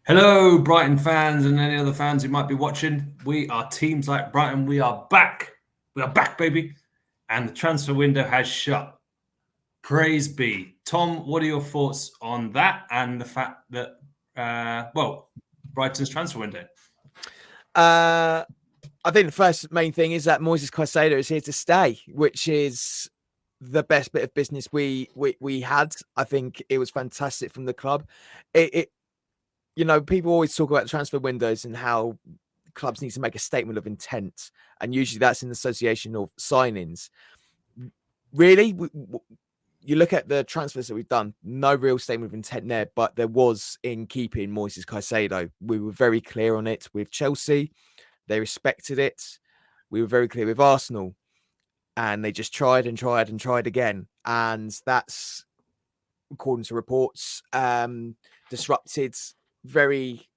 Hello, Brighton fans and any other fans who might be watching. We are Teams Like Brighton. We are back. We are back, baby. And the transfer window has shut. Praise be. Tom, what are your thoughts on that and the fact that, Brighton's transfer window? I think the first main thing is that Moises Caicedo is here to stay, which is the best bit of business we had. I think it was fantastic from the club. People always talk about transfer windows and how clubs need to make a statement of intent, and usually that's in association of signings. Really, you look at the transfers that we've done, no real statement of intent there, but there was in keeping Moises Caicedo. We were very clear on it with Chelsea. They respected it. We were very clear with Arsenal, and they just tried and tried and tried again. And that's, according to reports, disrupted very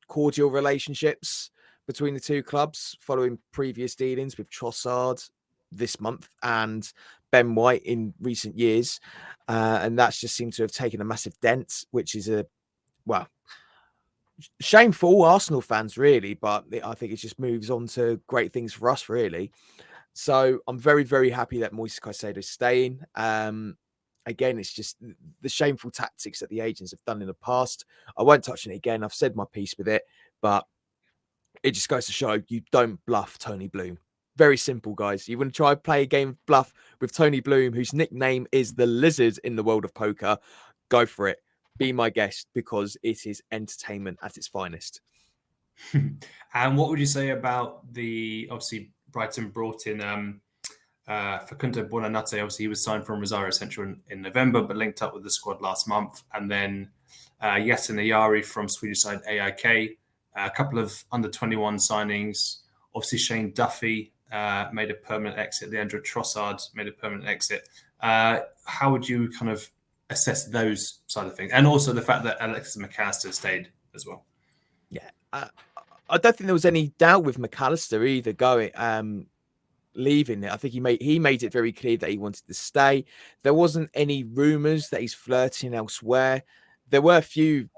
cordial relationships between the two clubs following previous dealings with Trossard this month and Ben White in recent years. And that's just seemed to have taken a massive dent, which is shame for all Arsenal fans, really, but I think it just moves on to great things for us, really. So I'm very, very happy that Moises Caicedo is staying. Again, it's just the shameful tactics that the agents have done in the past. I won't touch on it again. I've said my piece with it, but it just goes to show you don't bluff Tony Bloom. Very simple, guys. You want to try and play a game of bluff with Tony Bloom, whose nickname is the Lizard in the world of poker, go for it. Be my guest, because it is entertainment at its finest. And what would you say about obviously Brighton brought in Facundo Buonanotte? Obviously, he was signed from Rosario Central in November, but linked up with the squad last month. And then Yasin Ayari from Swedish side AIK. A couple of under-21 signings. Obviously, Shane Duffy made a permanent exit. Leandro Trossard made a permanent exit. How would you kind of assess those side of things? And also the fact that Alexis McAllister stayed as well. Yeah. I don't think there was any doubt with McAllister either going leaving it. I think he made it very clear that he wanted to stay. There wasn't any rumours that he's flirting elsewhere. There were a few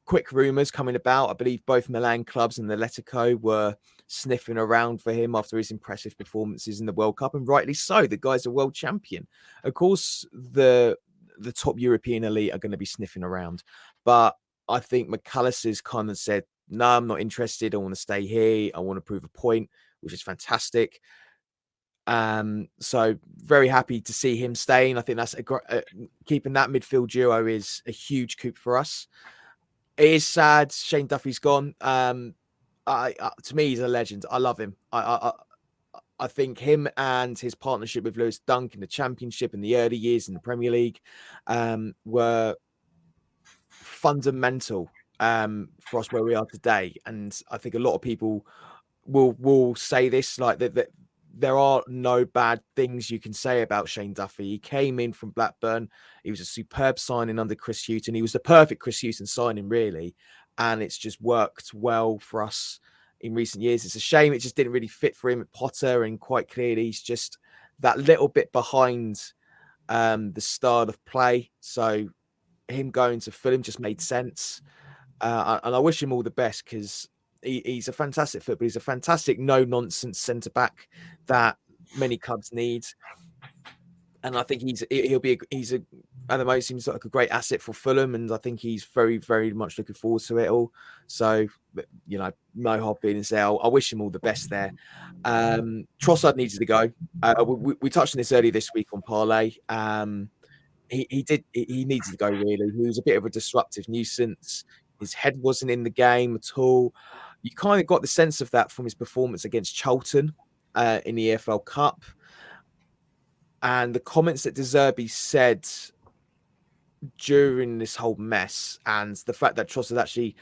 quick rumours coming about. I believe both Milan clubs and the Atletico were sniffing around for him after his impressive performances in the World Cup, and rightly so. The guy's a world champion. Of course, the top European elite are going to be sniffing around, but I think McAllister's kind of said, no, I'm not interested. I want to stay here. I want to prove a point, which is fantastic. So very happy to see him staying. I think that's keeping that midfield duo is a huge coup for us. It is sad Shane Duffy's gone. To me, he's a legend. I love him. I think him and his partnership with Lewis Dunk in the Championship in the early years in the Premier League were fundamental for us where we are today. And I think a lot of people will say this, like that there are no bad things you can say about Shane Duffy. He came in from Blackburn. He was a superb signing under Chris Hughton. He was the perfect Chris Hughton signing, really. And it's just worked well for us in recent years. It's a shame it just didn't really fit for him at Potter. And quite clearly, he's just that little bit behind the style of play. So him going to Fulham just made sense. And I wish him all the best, because he's a fantastic footballer. He's a fantastic no-nonsense centre-back that many clubs need. And I think he's at the moment seems like a great asset for Fulham, and I think he's very, very much looking forward to it all. So, no hard feelings there. I wish him all the best there. Trossard needs to go. We touched on this earlier this week on Parlay. He needs to go, really. He was a bit of a disruptive nuisance. His head wasn't in the game at all. You kind of got the sense of that from his performance against Charlton in the EFL Cup. And the comments that De Zerbi said during this whole mess, and the fact that Trossard actually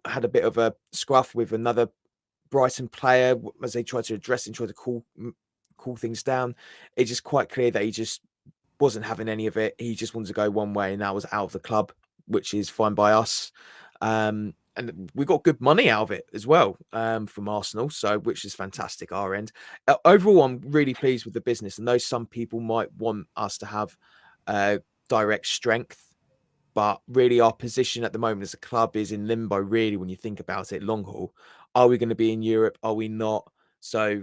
had a bit of a scruff with another Brighton player as they tried to address and try to cool things down, it's just quite clear that he just wasn't having any of it. He just wanted to go one way, and that was out of the club, which is fine by us. And we got good money out of it as well from Arsenal, so which is fantastic our end. Overall, I'm really pleased with the business. And though some people might want us to have direct strength, But really, our position at the moment as a club is in limbo, really, when you think about it, long haul. Are we going to be in Europe? Are we not? So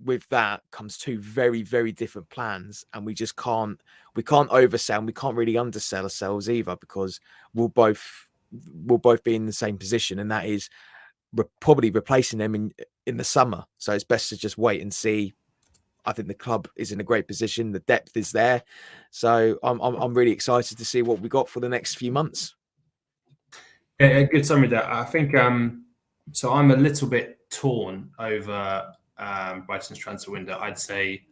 with that comes two very, very different plans. And we just can't oversell and we can't really undersell ourselves either, because we'll both be in the same position. And that is probably replacing them in the summer. So it's best to just wait and see. I think the club is in a great position. The depth is there. So I'm really excited to see what we got for the next few months. Yeah, good summary there. I think so. I'm a little bit torn over Brighton's transfer window. I'd say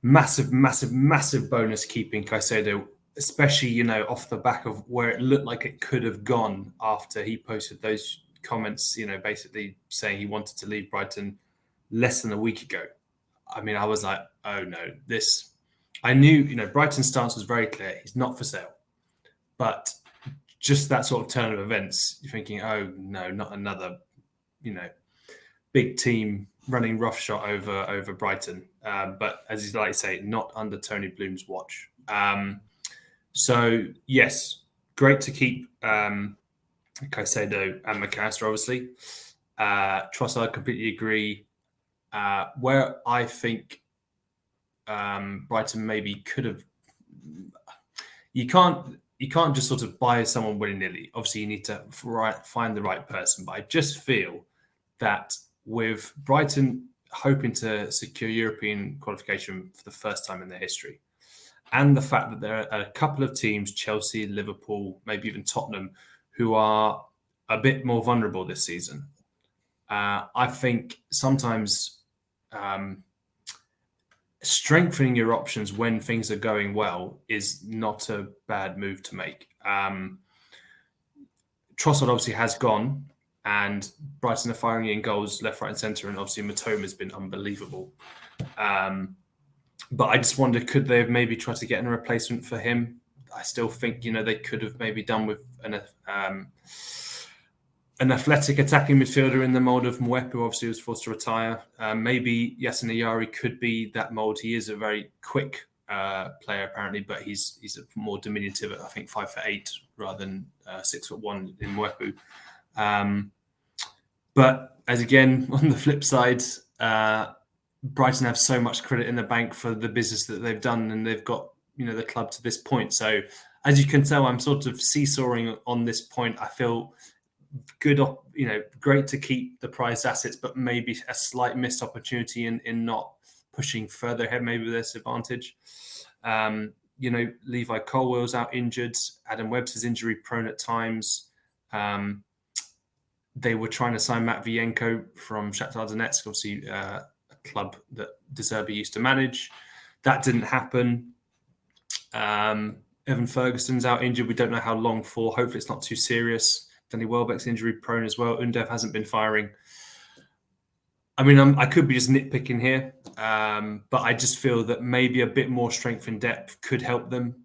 massive, massive, massive bonus keeping Caicedo, especially off the back of where it looked like it could have gone after he posted those comments. Basically saying he wanted to leave Brighton less than a week ago. I mean, I was like, oh no, this. I knew, Brighton's stance was very clear. He's not for sale. But just that sort of turn of events, you're thinking, oh no, not another, big team running roughshod over Brighton. But as you like to say, not under Tony Bloom's watch. So yes, great to keep Caicedo and McAllister, obviously. Trossard, I completely agree. Where I think Brighton maybe could have, you can't just sort of buy someone willy-nilly. Obviously, you need to find the right person. But I just feel that with Brighton hoping to secure European qualification for the first time in their history, and the fact that there are a couple of teams, Chelsea, Liverpool, maybe even Tottenham, who are a bit more vulnerable this season, I think sometimes strengthening your options when things are going well is not a bad move to make. Trossard obviously has gone, and Brighton are firing in goals left, right, and centre, and obviously Matoma has been unbelievable. But I just wonder, could they have maybe tried to get a replacement for him? I still think they could have maybe done with an athletic attacking midfielder in the mould of Mwepu, obviously was forced to retire. Maybe Yasin Ayari could be that mould. He is a very quick player apparently, but he's a more diminutive at, I think, 5'8" rather than 6'1" in Mwepu. But as again, on the flip side, Brighton have so much credit in the bank for the business that they've done, and they've got the club to this point. So as you can tell, I'm sort of seesawing on this point. I feel good, great to keep the prized assets, but maybe a slight missed opportunity in not pushing further ahead, maybe with this advantage. Levi Colwell's out injured. Adam Webster's injury prone at times. They were trying to sign Matt Vienko from Shakhtar Donetsk, obviously a club that De Zerbi used to manage. That didn't happen. Evan Ferguson's out injured. We don't know how long for. Hopefully it's not too serious. Danny Welbeck's injury prone as well. Undev hasn't been firing. I mean, I could be just nitpicking here, but I just feel that maybe a bit more strength and depth could help them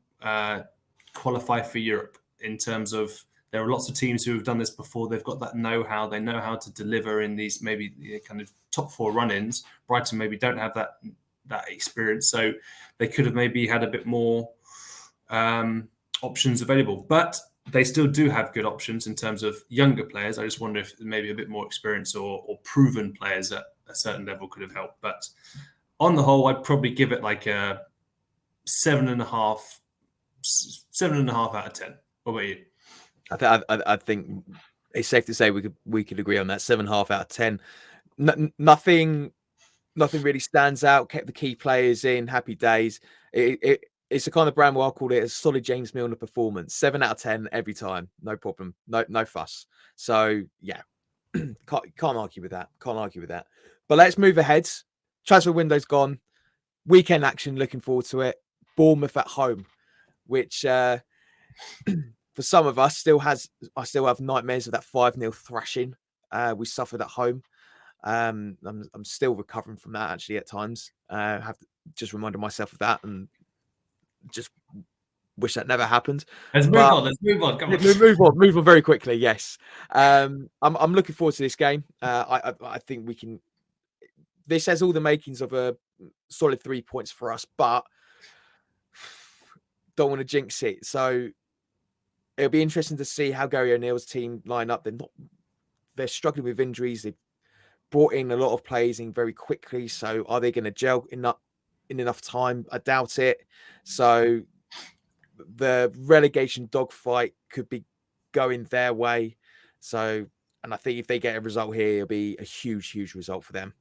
qualify for Europe, in terms of there are lots of teams who have done this before. They've got that know-how. They know how to deliver in these maybe kind of top four run-ins. Brighton maybe don't have that experience, so they could have maybe had a bit more options available. But they still do have good options in terms of younger players. I just wonder if maybe a bit more experience or proven players at a certain level could have helped. But on the whole, I'd probably give it like a 7.5 out of 10. What about you? I think it's safe to say we could agree on that. 7.5 out of 10. Nothing really stands out. Kept the key players in. Happy days. It's the kind of brand where I'll call it a solid James Milner performance. 7 out of 10 every time. No problem. No fuss. So yeah, can't argue with that. But let's move ahead. Transfer window's gone. Weekend action. Looking forward to it. Bournemouth at home, which for some of us I still have nightmares of that 5-0 thrashing we suffered at home. I'm still recovering from that actually at times. Have to just reminded myself of that and just wish that never happened. Let's move on. Come on. Move on very quickly. Yes. I'm looking forward to this game. I think we can. This has all the makings of a solid 3 points for us, but don't want to jinx it. So it'll be interesting to see how Gary O'Neill's team line up. They're struggling with injuries. They've brought in a lot of players in very quickly. So are they going to gel in enough time? I doubt it. So the relegation dogfight could be going their way. So, and I think if they get a result here, it'll be a huge, huge result for them.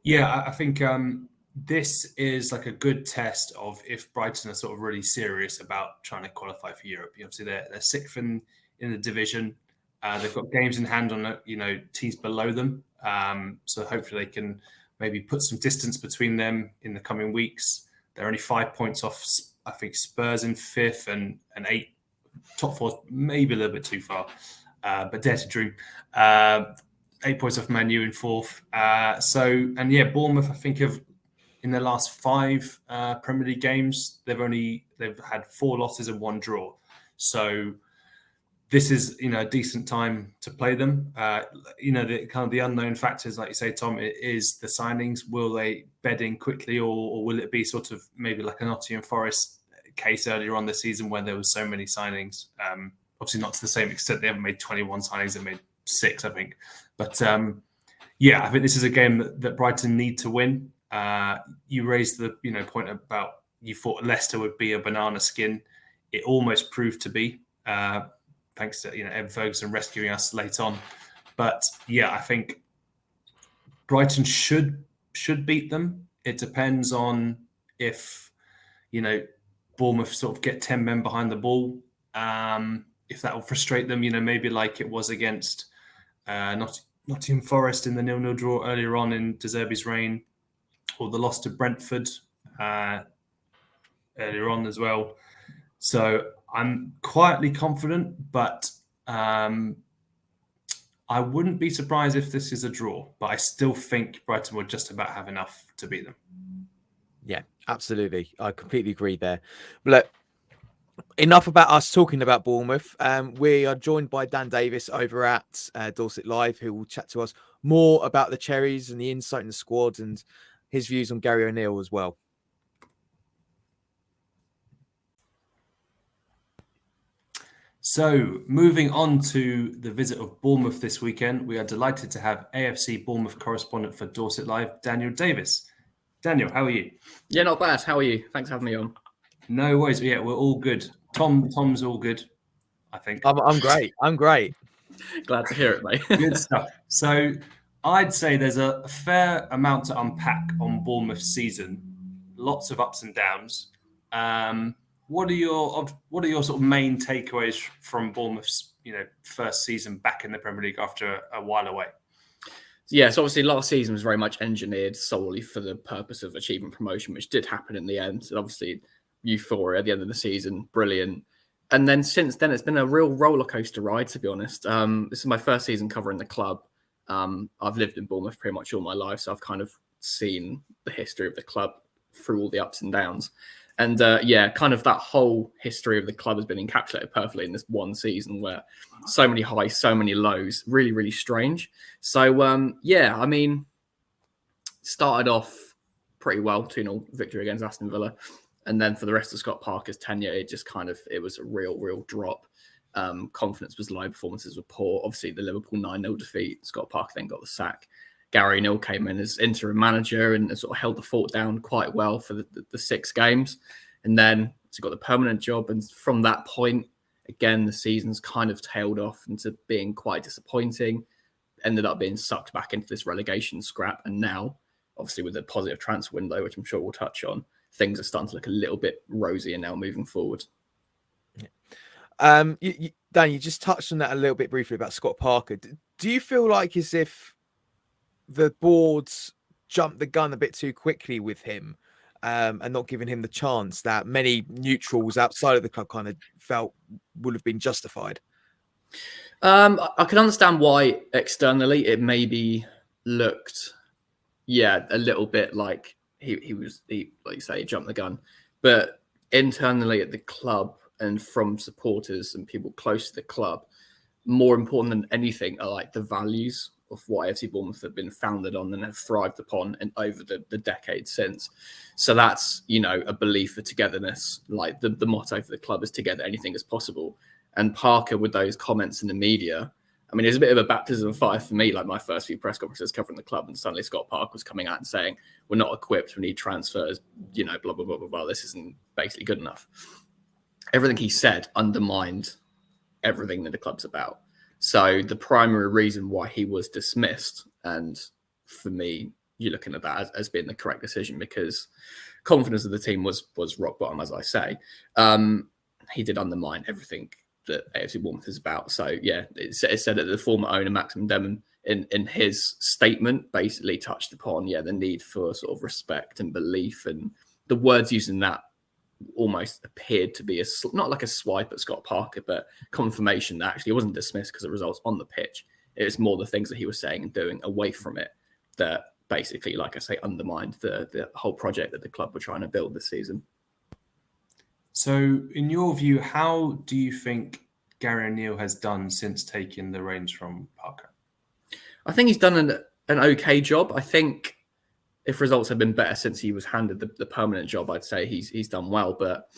Yeah, I think this is like a good test of if Brighton are sort of really serious about trying to qualify for Europe. Obviously, they're sixth in the division. They've got games in hand on teams below them. So hopefully they can maybe put some distance between them in the coming weeks. They're only 5 points off, I think, Spurs in fifth and 8. Top four, maybe a little bit too far, but dare to dream. 8 points off Man U in fourth. Bournemouth, I think, in their last 5 Premier League games, they've had 4 losses and 1 draw. So this is a decent time to play them. The kind of the unknown factors, like you say, Tom, it is the signings. Will they bed in quickly, or will it be sort of maybe like a Nottingham Forest case earlier on this season where there was so many signings? Obviously not to the same extent. They haven't made 21 signings, they made 6, I think. But I think this is a game that Brighton need to win. You raised the point about you thought Leicester would be a banana skin. It almost proved to be, thanks to Ed Ferguson rescuing us late on. But yeah, I think Brighton should beat them. It depends on if Bournemouth sort of get 10 men behind the ball. If that will frustrate them, maybe like it was against Nottingham Forest in the 0-0 draw earlier on in De Zerbi's reign, or the loss to Brentford earlier on as well. So I'm quietly confident, but I wouldn't be surprised if this is a draw. But I still think Brighton would just about have enough to beat them. Yeah, absolutely. I completely agree there. But look, enough about us talking about Bournemouth. We are joined by Dan Davis over at Dorset Live, who will chat to us more about the Cherries and the insight in the squad and his views on Gary O'Neill as well. So, moving on to the visit of Bournemouth this weekend, we are delighted to have AFC Bournemouth correspondent for Dorset Live, Daniel Davis. Daniel, how are you? Yeah, not bad. How are you? Thanks for having me on. No worries. Yeah, we're all good. Tom's all good, I think. I'm great. I'm great. Glad to hear it, mate. Good stuff. So, I'd say there's a fair amount to unpack on Bournemouth's season. Lots of ups and downs. What are your sort of main takeaways from Bournemouth's first season back in the Premier League after a while away? Yeah, so obviously last season was very much engineered solely for the purpose of achieving promotion, which did happen in the end. And obviously, euphoria at the end of the season, brilliant. And then since then, it's been a real roller coaster ride, to be honest. This is my first season covering the club. I've lived in Bournemouth pretty much all my life, so I've kind of seen the history of the club through all the ups and downs. And kind of that whole history of the club has been encapsulated perfectly in this one season where so many highs, so many lows, really, really strange. So, started off pretty well, 2-0 victory against Aston Villa. And then for the rest of Scott Parker's tenure, it was a real drop. Confidence was low, performances were poor. Obviously, the Liverpool 9-0 defeat, Scott Parker then got the sack. Gary O'Neill came in as interim manager and sort of held the fort down quite well for the 6 games. And then he got the permanent job. And from that point, again, the season's kind of tailed off into being quite disappointing. Ended up being sucked back into this relegation scrap. And now, obviously, with a positive transfer window, which I'm sure we'll touch on, things are starting to look a little bit rosier now moving forward. Dan, you just touched on that a little bit briefly about Scott Parker. Do you feel like as if the boards jumped the gun a bit too quickly with him and not giving him the chance that many neutrals outside of the club kind of felt would have been justified? I can understand why externally it maybe looked, a little bit like he like you say, jumped the gun. But internally at the club and from supporters and people close to the club, more important than anything are like the values of what AFC Bournemouth have been founded on and have thrived upon and over the decades since. So that's, a belief for togetherness. Like the motto for the club is together, anything is possible. And Parker, with those comments in the media, I mean, it was a bit of a baptism of fire for me, like my first few press conferences covering the club, and suddenly Scott Parker was coming out and saying, we're not equipped, we need transfers, you know, blah, blah, blah, blah, blah. This isn't basically good enough. Everything he said undermined everything that the club's about. So the primary reason why he was dismissed, and for me, you're looking at that as being the correct decision, because confidence of the team was rock bottom, as I say. He did undermine everything that AFC Bournemouth is about. So yeah, it said that the former owner, Maxim Demon, in his statement basically touched upon, the need for sort of respect and belief, and the words used in that almost appeared to be not like a swipe at Scott Parker, but confirmation that actually it wasn't dismissed because of results on the pitch. It was more the things that he was saying and doing away from it that basically, like I say, undermined the whole project that the club were trying to build this season. So, in your view, how do you think Gary O'Neill has done since taking the reins from Parker? I think he's done an okay job. I think if results had been better since he was handed the permanent job, I'd say he's done well. But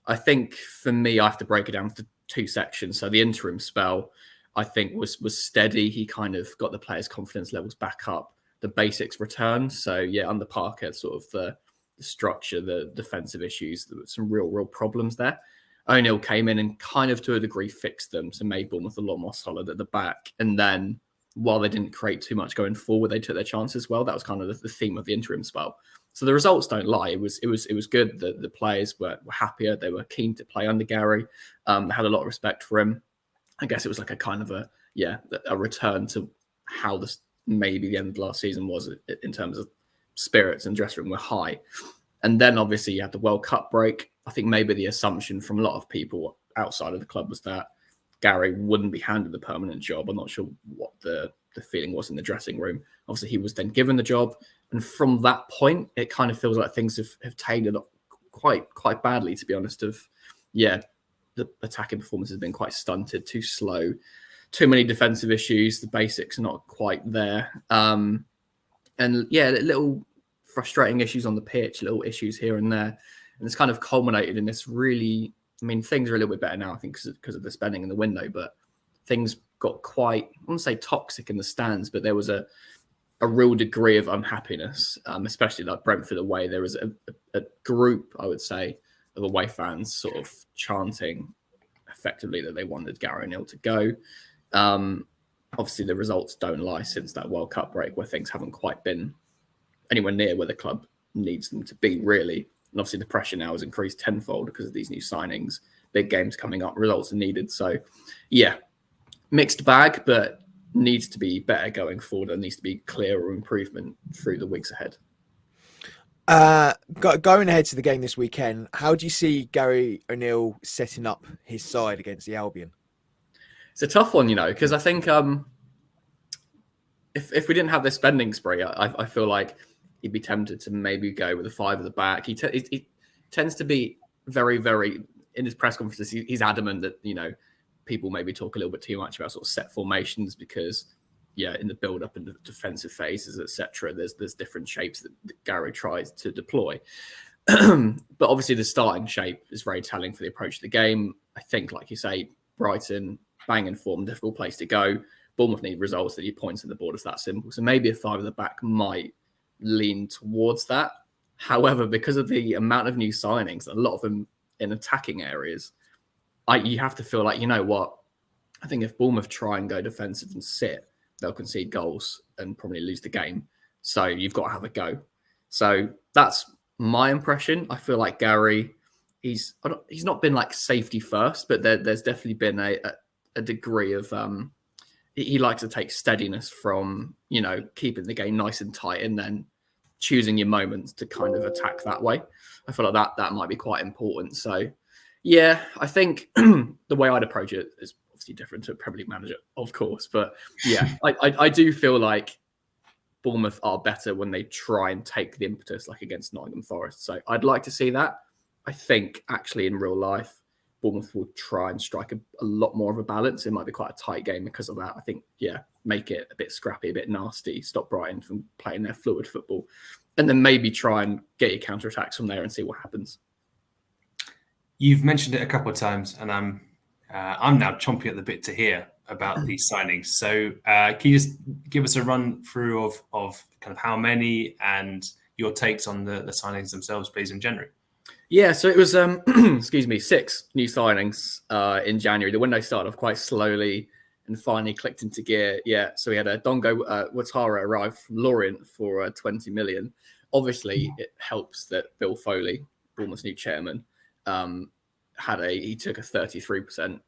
I think for me, I have to break it down into two sections. So the interim spell, I think, was steady. He kind of got the players' confidence levels back up. The basics returned. So yeah, under Parker, sort of the structure, the defensive issues, there were some real problems there. O'Neill came in and kind of to a degree fixed them, so made Bournemouth a lot more solid at the back. And then while they didn't create too much going forward, they took their chances well. That was kind of the theme of the interim spell. So the results don't lie. It was good. The players were happier. They were keen to play under Gary. They had a lot of respect for him. I guess it was like a kind of a return to how maybe the end of last season was in terms of spirits and dressing room were high. And then obviously you had the World Cup break. I think maybe the assumption from a lot of people outside of the club was that Gary wouldn't be handed the permanent job. I'm not sure what the feeling was in the dressing room. Obviously, he was then given the job. And from that point, it kind of feels like things have tailed up quite badly, to be honest. The attacking performance has been quite stunted, too slow, too many defensive issues. The basics are not quite there. And little frustrating issues on the pitch, little issues here and there. And it's kind of culminated in this really... I mean, things are a little bit better now, I think, because of the spending in the window, but things got quite, I wouldn't say toxic in the stands, but there was a real degree of unhappiness, especially like Brentford away. There was a group, I would say, of away fans sort of chanting effectively that they wanted Gary O'Neill to go. Obviously, the results don't lie since that World Cup break, where things haven't quite been anywhere near where the club needs them to be, really. And obviously the pressure now has increased tenfold because of these new signings, big games coming up, results are needed. So yeah, mixed bag, but needs to be better going forward and needs to be clearer improvement through the weeks ahead. Going ahead to the game this weekend, how do you see Gary O'Neill setting up his side against the Albion? It's a tough one, because I think if we didn't have this spending spree, I feel like he'd be tempted to maybe go with a five at the back. He tends to be very, very, in his press conferences, he's adamant that, people maybe talk a little bit too much about sort of set formations because, in the build-up and the defensive phases, etc., there's different shapes that Gary tries to deploy. But obviously the starting shape is very telling for the approach to the game. I think, like you say, Brighton, banging form, difficult place to go. Bournemouth need results that he points at the board. It's that simple. So maybe a five at the back might lean towards that. However, because of the amount of new signings, a lot of them in attacking areas, you have to feel like, you know what, I think if Bournemouth try and go defensive and sit, they'll concede goals and probably lose the game. So you've got to have a go. So that's my impression. I feel like Gary, he's not been like safety first, but there's definitely been a degree of he likes to take steadiness from, keeping the game nice and tight and then choosing your moments to kind of attack that way. I feel like that might be quite important. So, yeah, I think the way I'd approach it is obviously different to a Premier League manager, of course. But, yeah, I do feel like Bournemouth are better when they try and take the impetus like against Nottingham Forest. So I'd like to see that. I think, actually, in real life, Bournemouth will try and strike a lot more of a balance. It might be quite a tight game because of that. I think, make it a bit scrappy, a bit nasty, stop Brighton from playing their fluid football, and then maybe try and get your counter-attacks from there and see what happens. You've mentioned it a couple of times, and I'm now chomping at the bit to hear about these signings. So can you just give us a run through of kind of how many and your takes on the signings themselves, please, in January? Yeah, so it was, 6 new signings in January. The window started off quite slowly and finally clicked into gear. Yeah, so we had a Dongo Watara arrive from Lorient for 20 million. Obviously, it helps that Bill Foley, Bournemouth's new chairman, he took a 33%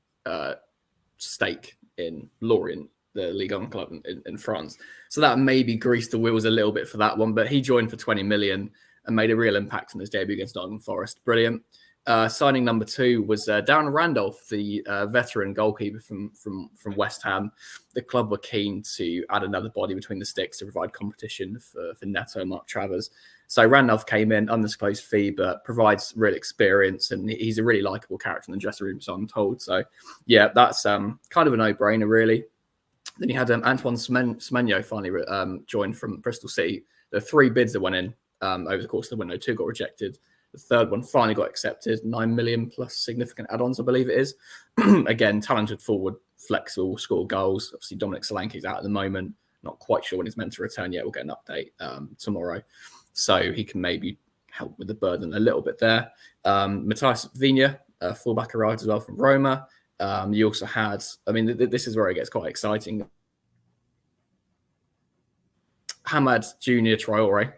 stake in Lorient, the Ligue 1 club in France. So that maybe greased the wheels a little bit for that one, but he joined for 20 million and made a real impact in his debut against Nottingham Forest. Brilliant. Signing number 2 was Darren Randolph, the veteran goalkeeper from West Ham. The club were keen to add another body between the sticks to provide competition for Neto, Mark Travers. So Randolph came in, undisclosed fee, but provides real experience, and he's a really likable character in the dressing room, so I'm told. So, yeah, that's kind of a no-brainer, really. Then you had Antoine Semenyo finally joined from Bristol City. There were 3 bids that went in over the course of the window. 2 got rejected. The third one finally got accepted. 9 million plus significant add-ons, I believe it is. Again, talented forward, flexible, score goals. Obviously, Dominic Solanke's out at the moment. Not quite sure when he's meant to return yet. We'll get an update tomorrow. So he can maybe help with the burden a little bit there. Matthias Vigna, fullback, arrived as well from Roma. You also had, this is where it gets quite exciting. Hamad Junior Traore.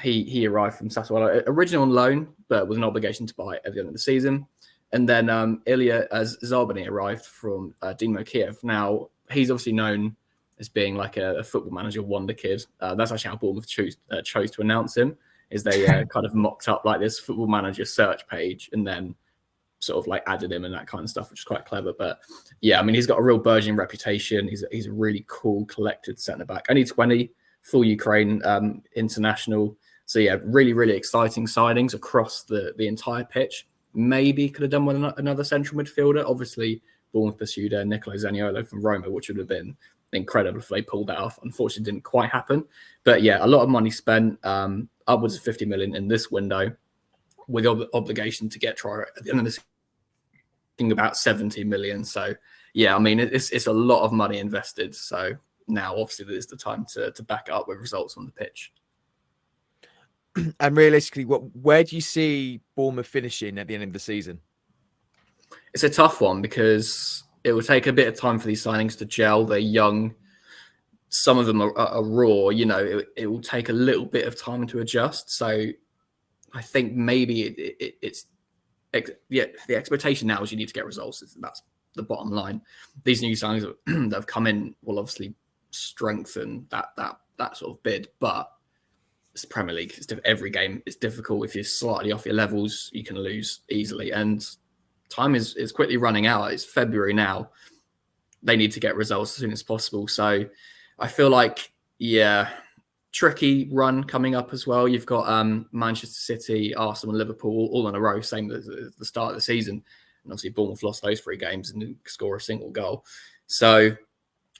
He arrived from Sassuolo, originally on loan, but with an obligation to buy at the end of the season. And then Ilya Zarbany arrived from Dinamo Kiev. Now, he's obviously known as being like a football manager wonder kid. That's actually how Bournemouth chose to announce him, is they kind of mocked up like this football manager search page and then sort of like added him and that kind of stuff, which is quite clever. But yeah, he's got a real burgeoning reputation. He's a really cool, collected centre-back. Only 20, full Ukraine international. So yeah, really, really exciting signings across the entire pitch. Maybe could have done with another central midfielder. Obviously, Bournemouth pursued Nicolo Zaniolo from Roma, which would have been incredible if they pulled that off. Unfortunately, didn't quite happen. But yeah, a lot of money spent, upwards of 50 million in this window, with the obligation to get Traore at the end of this, about 70 million. So yeah, it's a lot of money invested. So now obviously there's the time to back it up with results on the pitch. And realistically, where do you see Bournemouth finishing at the end of the season? It's a tough one because it will take a bit of time for these signings to gel. They're young. Some of them are raw. It will take a little bit of time to adjust. So I think maybe the expectation now is you need to get results. That's the bottom line. These new signings that have come in will obviously strengthen that sort of bid, but it's the Premier League. Every game is difficult. If you're slightly off your levels, you can lose easily. And time is quickly running out. It's February now. They need to get results as soon as possible. So I feel like, yeah, tricky run coming up as well. You've got Manchester City, Arsenal and Liverpool all in a row, same as the start of the season. And obviously Bournemouth lost those 3 games and didn't score a single goal. So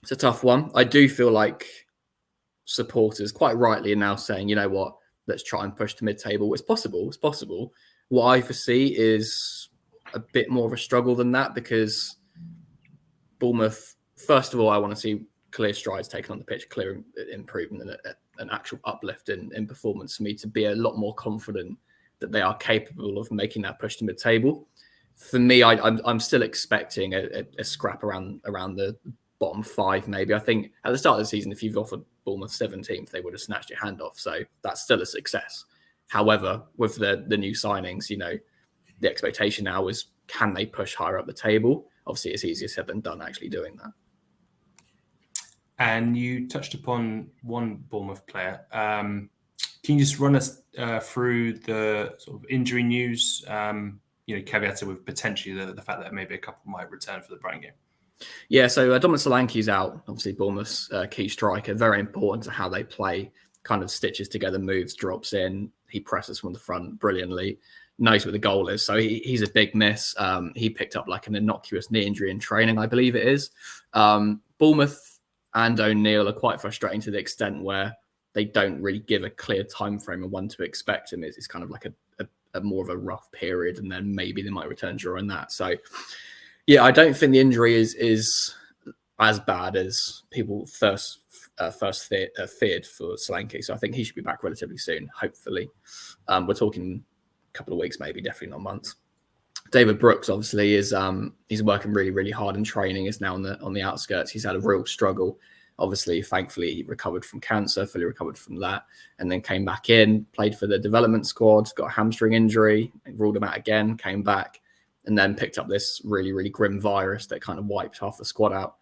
it's a tough one. I do feel like supporters quite rightly are now saying, you know what, let's try and push to mid-table. It's possible. It's possible. What I foresee is a bit more of a struggle than that, because Bournemouth, first of all, I want to see clear strides taken on the pitch, clear improvement and an actual uplift in performance for me to be a lot more confident that they are capable of making that push to mid-table. For me, I'm still expecting a scrap around the bottom 5, maybe. I think at the start of the season, if you've offered Bournemouth 17th, they would have snatched your hand off. So that's still a success. However, with the new signings, the expectation now is, can they push higher up the table? Obviously, it's easier said than done actually doing that. And you touched upon one Bournemouth player. Can you just run us through the sort of injury news, caveated with potentially the fact that maybe a couple might return for the Brighton game? Yeah, so Dominic Solanke's out, obviously Bournemouth's key striker, very important to how they play, kind of stitches together moves, drops in, he presses from the front brilliantly, knows where the goal is. So he's a big miss. He picked up like an innocuous knee injury in training, I believe it is. Bournemouth and O'Neill are quite frustrating to the extent where they don't really give a clear time frame of when to expect him. It's kind of like a more of a rough period, and then maybe they might return during that. So Yeah, I don't think the injury is as bad as people first feared for Solanke. So I think he should be back relatively soon, hopefully. We're talking a couple of weeks, maybe, definitely not months. David Brooks obviously is he's working really, really hard in training, is now on the outskirts. He's had a real struggle. Obviously, thankfully, he recovered from cancer, fully recovered from that, and then came back in, played for the development squad, got a hamstring injury, ruled him out again, came back, and then picked up this really, really grim virus that kind of wiped half the squad out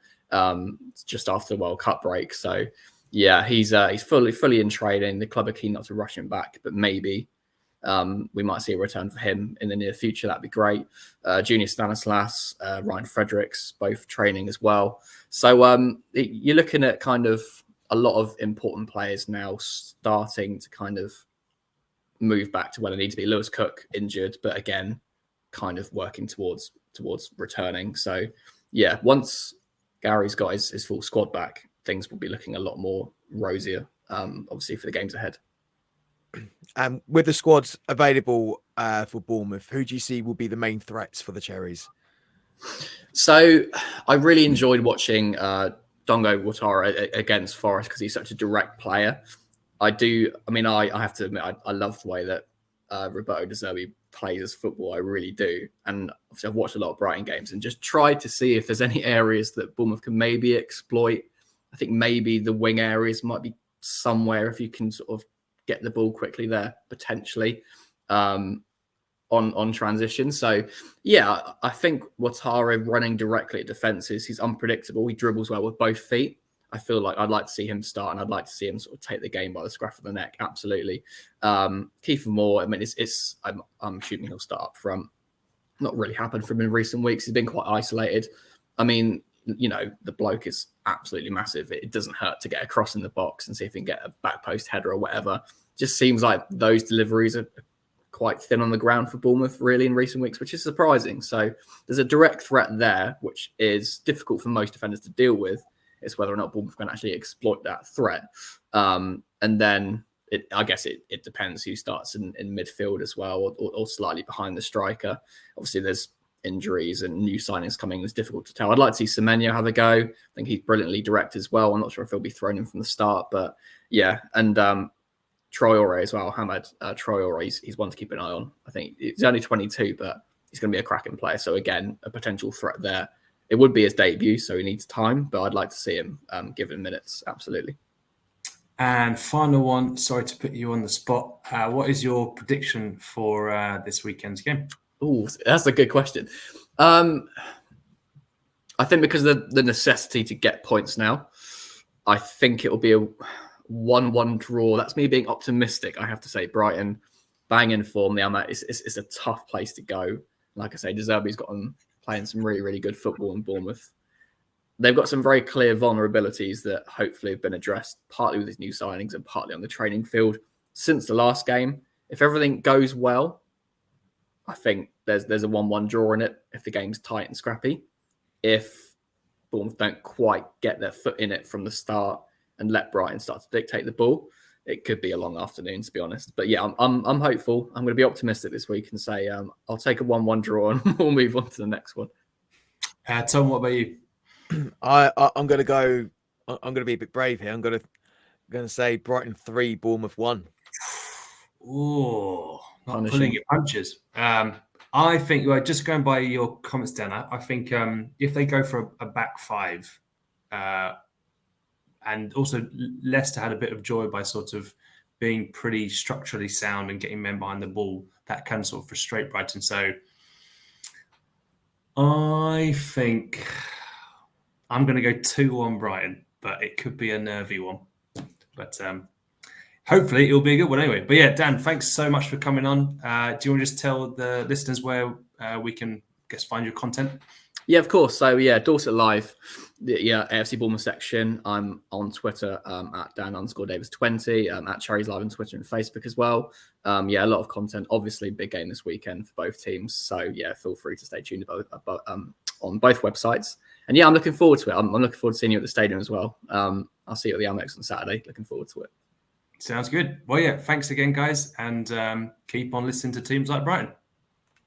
just after the World Cup break. So, yeah, he's fully in training. The club are keen not to rush him back, but maybe we might see a return for him in the near future. That'd be great. Junior Stanislas, Ryan Fredericks, both training as well. So you're looking at kind of a lot of important players now starting to kind of move back to where they need to be. Lewis Cook injured, but again, kind of working towards returning. So yeah, once Gary's got his full squad back, things will be looking a lot more rosier, obviously, for the games ahead. With the squads available for Bournemouth, who do you see will be the main threats for the Cherries? So I really enjoyed watching Dongo Ouattara against Forest because he's such a direct player. I have to admit, I love the way that Roberto De Zerbi plays his football. I really do. And obviously I've watched a lot of Brighton games and just tried to see if there's any areas that Bournemouth can maybe exploit. I think maybe the wing areas might be somewhere if you can sort of get the ball quickly there, potentially, on transition. So, yeah, I think Ouattara running directly at defences, he's unpredictable. He dribbles well with both feet. I feel like I'd like to see him start, and I'd like to see him sort of take the game by the scruff of the neck. Absolutely. Kiefer Moore, I mean, I'm assuming he'll start up front. Not really happened for him in recent weeks. He's been quite isolated. I mean, you know, the bloke is absolutely massive. It doesn't hurt to get a cross in the box and see if he can get a back post header or whatever. Just seems like those deliveries are quite thin on the ground for Bournemouth, really, in recent weeks, which is surprising. So there's a direct threat there, which is difficult for most defenders to deal with. It's whether or not Bournemouth can actually exploit that threat. And then I guess it depends who starts in midfield as well, or slightly behind the striker. Obviously, there's injuries and new signings coming. It's difficult to tell. I'd like to see Semenyo have a go. I think he's brilliantly direct as well. I'm not sure if he'll be thrown in from the start, but yeah. And Traore as well, Hamad Traore, he's one to keep an eye on. I think he's only 22, but he's going to be a cracking player. So again, a potential threat there. It would be his debut, so he needs time, but I'd like to see him given minutes, absolutely. And final one, sorry to put you on the spot. What is your prediction for this weekend's game? Oh, that's a good question. I think because of the necessity to get points now, I think it will be a 1-1 draw. That's me being optimistic, I have to say. Brighton, bang in form. It's a tough place to go. Like I say, De Zerbi's got them playing some really, really good football in Bournemouth. They've got some very clear vulnerabilities that hopefully have been addressed, partly with his new signings and partly on the training field since the last game. If everything goes well, I think there's a 1-1 draw in it if the game's tight and scrappy. If Bournemouth don't quite get their foot in it from the start and let Brighton start to dictate the ball, it could be a long afternoon, to be honest. But yeah, I'm hopeful. I'm going to be optimistic this week and say I'll take a 1-1 draw and we'll move on to the next one. Tom, what about you? I'm going to go. I'm going to be a bit brave here. I'm going to say Brighton 3, Bournemouth 1. Oh, not pulling your punches. I think, well, just going by your comments, Dan, I think if they go for a back five, and also Leicester had a bit of joy by sort of being pretty structurally sound and getting men behind the ball, that can sort of frustrate Brighton. So I think I'm going to go 2-1 Brighton, but it could be a nervy one. But hopefully it'll be a good one anyway. But yeah, Dan, thanks so much for coming on. Do you want to just tell the listeners where we can find your content? Yeah, of course. So yeah, Dorset Live, the AFC Bournemouth section. I'm on Twitter at Dan_Davis20, at Cherries Live on Twitter and Facebook as well. Yeah, a lot of content. Obviously, big game this weekend for both teams. So yeah, feel free to stay tuned on both websites. And yeah, I'm looking forward to it. I'm looking forward to seeing you at the stadium as well. I'll see you at the Amex on Saturday. Looking forward to it. Sounds good. Well, yeah, thanks again, guys. And keep on listening to teams like Brighton.